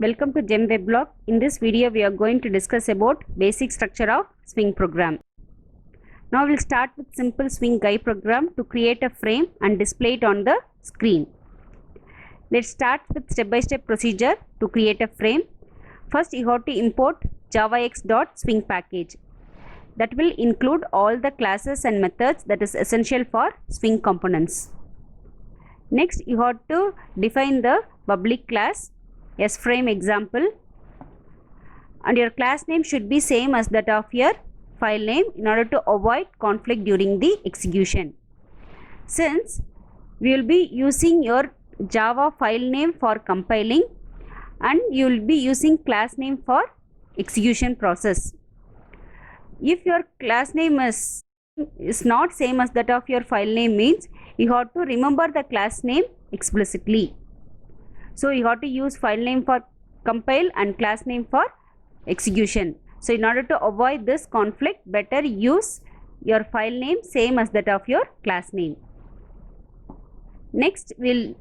Welcome to Gem Weblog. In this video, we are going to discuss about basic structure of Swing program. Now we'll start with simple Swing GUI program to create a frame and display it on the screen. Let's start with step-by-step procedure to create a frame. First, you have to import javax.swing package. That will include all the classes and methods that is essential for Swing components. Next, you have to define the public class sFrame example, and your class name should be same as that of your file name in order to avoid conflict during the execution. Since we will be using your Java file name for compiling and you will be using class name for execution process. If your class name is not same as that of your file name, means you have to remember the class name explicitly. So you have to use file name for compile and class name for execution. So in order to avoid this conflict, better use your file name same as that of your class name. Next, you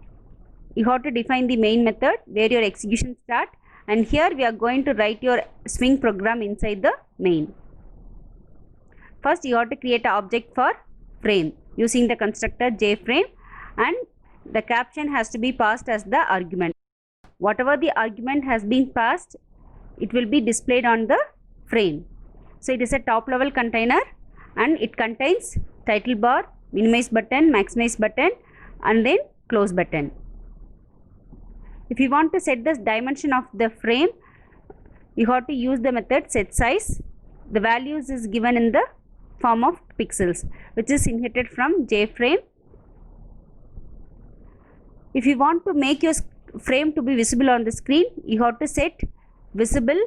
have to define the main method where your execution start, and here we are going to write your Swing program inside the main. First, you have to create an object for frame using the constructor jFrame, and the caption has to be passed as the argument. Whatever the argument has been passed, it will be displayed on the frame. So it is a top level container and it contains title bar, minimize button, maximize button, and then close button. If you want to set the dimension of the frame, you have to use the method setSize. The values is given in the form of pixels, which is inherited from jFrame. If you want to make your frame to be visible on the screen, you have to set visible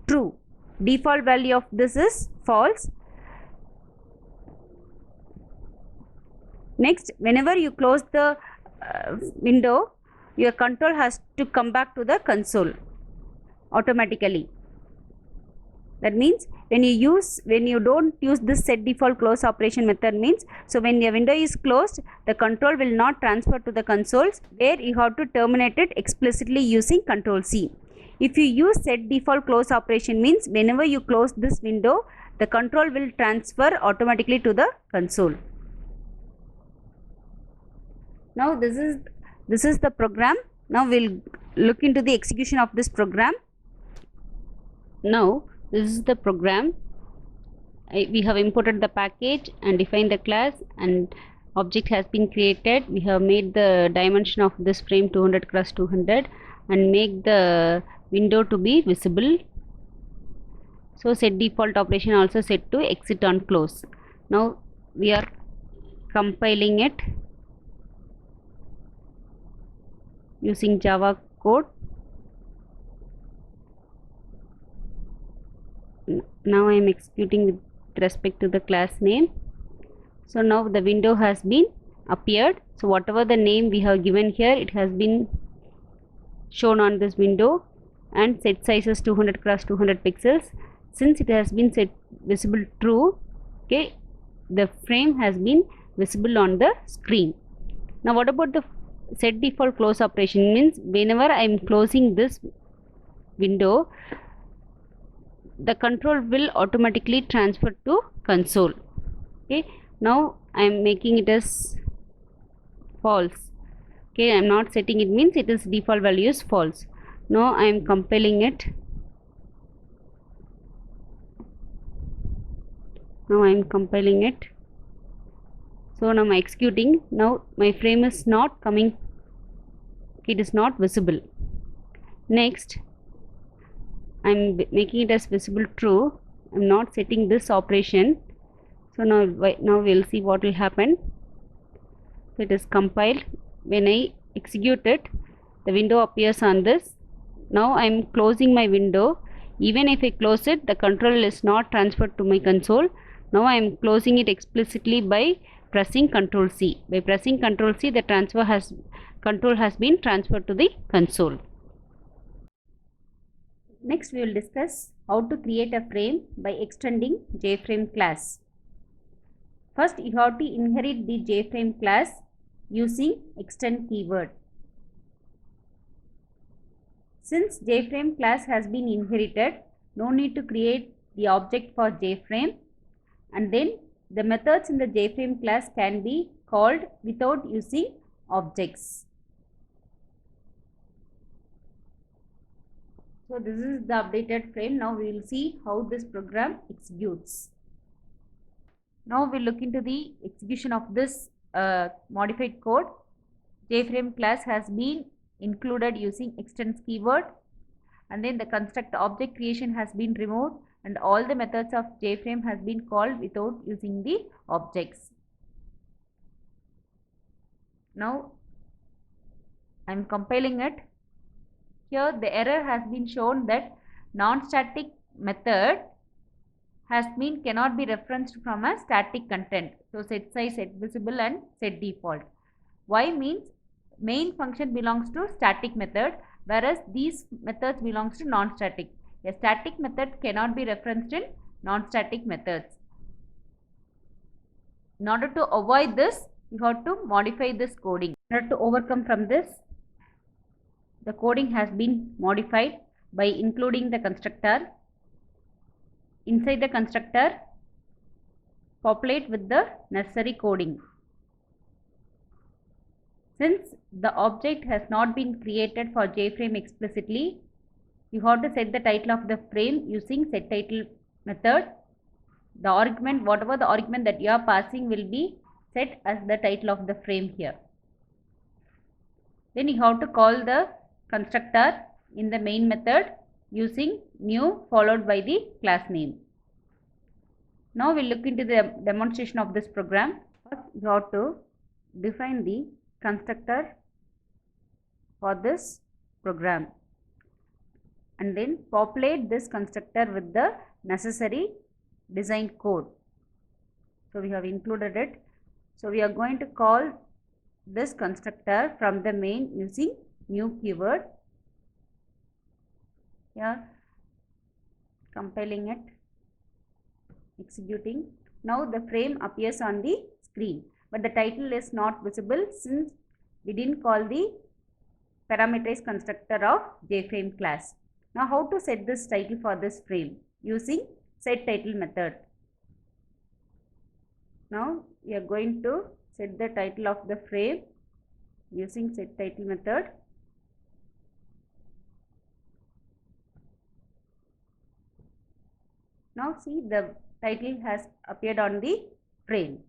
true. Default value of this is false. Next, whenever you close the window, your control has to come back to the console automatically. That means when you don't use this set default close operation method, means so when your window is closed, the control will not transfer to the consoles, where you have to terminate it explicitly using Control C. If you use set default close operation, means whenever you close this window, the control will transfer automatically to the console. Now this is the program. Now we'll look into the execution of this program. Now this is the program. We have imported the package and defined the class, and object has been created. We have made the dimension of this frame 200 cross 200 and make the window to be visible. So set default operation also set to exit on close. Now we are compiling it using Java code. Now I am executing with respect to the class name. So now the window has been appeared. So whatever the name we have given here, it has been shown on this window, and set size is 200 cross 200 pixels. Since it has been set visible true, okay, the frame has been visible on the screen. Now what about the set default close operation? Means whenever I am closing this window, the control will automatically transfer to console. Okay, now I am making it as false. Okay, I am not setting it, means it is default value is false. Now I am compiling it. Now I am compiling it. So now I am executing. Now my frame is not coming, it is not visible. Next, I am making it as visible true. I am not setting this operation. So now we will see what will happen. So it is compiled. When I execute it, the window appears on this. Now I am closing my window. Even if I close it, the control is not transferred to my console. Now I am closing it explicitly by pressing Control C. By pressing Control C, the control has been transferred to the console. Next, we will discuss how to create a frame by extending jFrame class. First, you have to inherit the jFrame class using extend keyword. Since JFrame class has been inherited, no need to create the object for JFrame, and then the methods in the JFrame class can be called without using objects. So this is the updated frame. Now we will see how this program executes. Now we'll look into the execution of this modified code. JFrame class has been included using extends keyword, and then the construct object creation has been removed, and all the methods of JFrame has been called without using the objects. Now I am compiling it. Here the error has been shown that non-static method has been cannot be referenced from a static content. So set size, set visible and set default. Why means main function belongs to static method, whereas these methods belongs to non-static. A static method cannot be referenced in non-static methods. In order to avoid this, you have to modify this coding. In order to overcome from this, the coding has been modified by including the constructor. Inside the constructor, populate with the necessary coding. Since the object has not been created for JFrame explicitly, you have to set the title of the frame using setTitle method. The argument, whatever the argument that you are passing, will be set as the title of the frame here. Then you have to call the constructor in the main method using new followed by the class name. Now we'll look into the demonstration of this program. First, you have to define the constructor for this program, and then populate this constructor with the necessary design code. So we have included it. So we are going to call this constructor from the main using new keyword. Here, compiling it, executing. Now the frame appears on the screen, but the title is not visible since we didn't call the parameterized constructor of JFrame class. Now how to set this title for this frame? Using setTitle method. Now we are going to set the title of the frame using setTitle method. Now see, the title has appeared on the frame.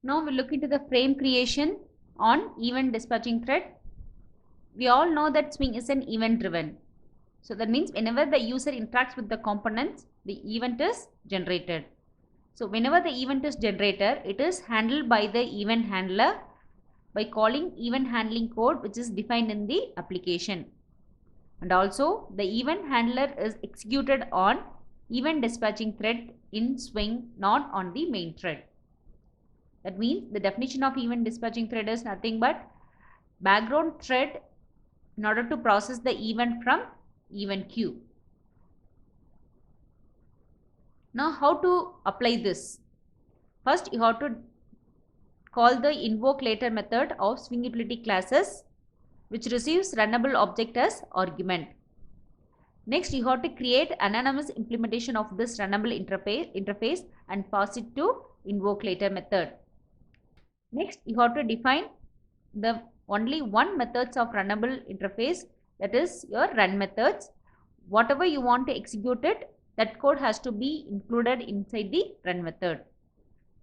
Now we'll look into the frame creation on event dispatching thread. We all know that Swing is an event driven. So that means whenever the user interacts with the components, the event is generated. So whenever the event is generated, it is handled by the event handler by calling event handling code, which is defined in the application. And also the event handler is executed on event dispatching thread in Swing, not on the main thread. That means the definition of event dispatching thread is nothing but background thread in order to process the event from event queue. Now how to apply this? First, you have to call the invoke later method of Swing utility classes, which receives runnable object as argument. Next, you have to create anonymous implementation of this runnable interface and pass it to invoke later method. Next, you have to define the only one methods of runnable interface, that is your run methods. Whatever you want to execute it, that code has to be included inside the run method.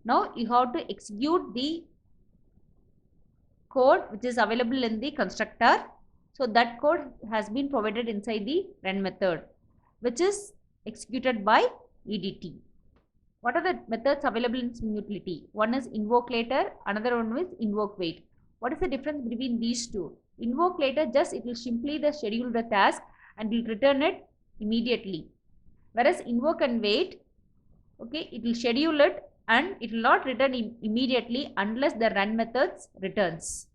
Now you have to execute the code which is available in the constructor. So that code has been provided inside the run method, which is executed by EDT. What are the methods available in Swing utility? One is invoke later, another one is invoke wait. What is the difference between these two? Invoke later, just it will simply schedule the task and will return it immediately. Whereas invoke and wait, okay, it will schedule it and it will not return immediately unless the run methods returns.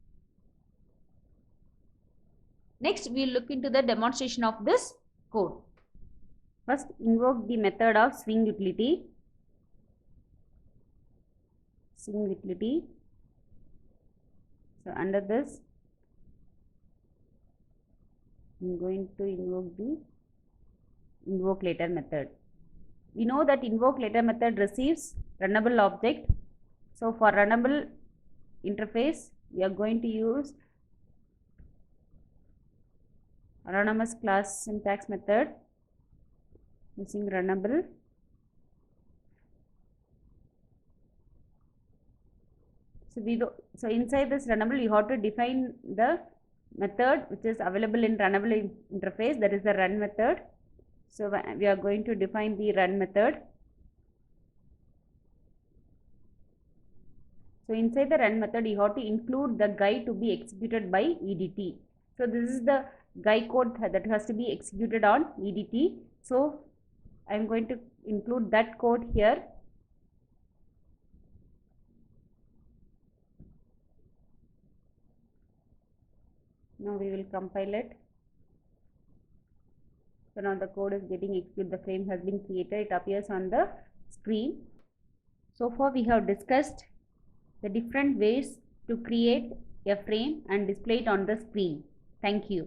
Next, we will look into the demonstration of this code. First, invoke the method of Swing utility. Swing utility. So under this, I'm going to invoke the invoke later method. We know that invoke later method receives runnable object. So for runnable interface, we are going to use anonymous class syntax method using runnable. So inside this runnable, you have to define the method which is available in runnable interface, that is the run method. So we are going to define the run method. So inside the run method, you have to include the guy to be executed by EDT. So this is the guy code that has to be executed on EDT. So I am going to include that code here. Now we will compile it. So now the code is getting executed. The frame has been created. It appears on the screen. So far we have discussed the different ways to create a frame and display it on the screen. Thank you.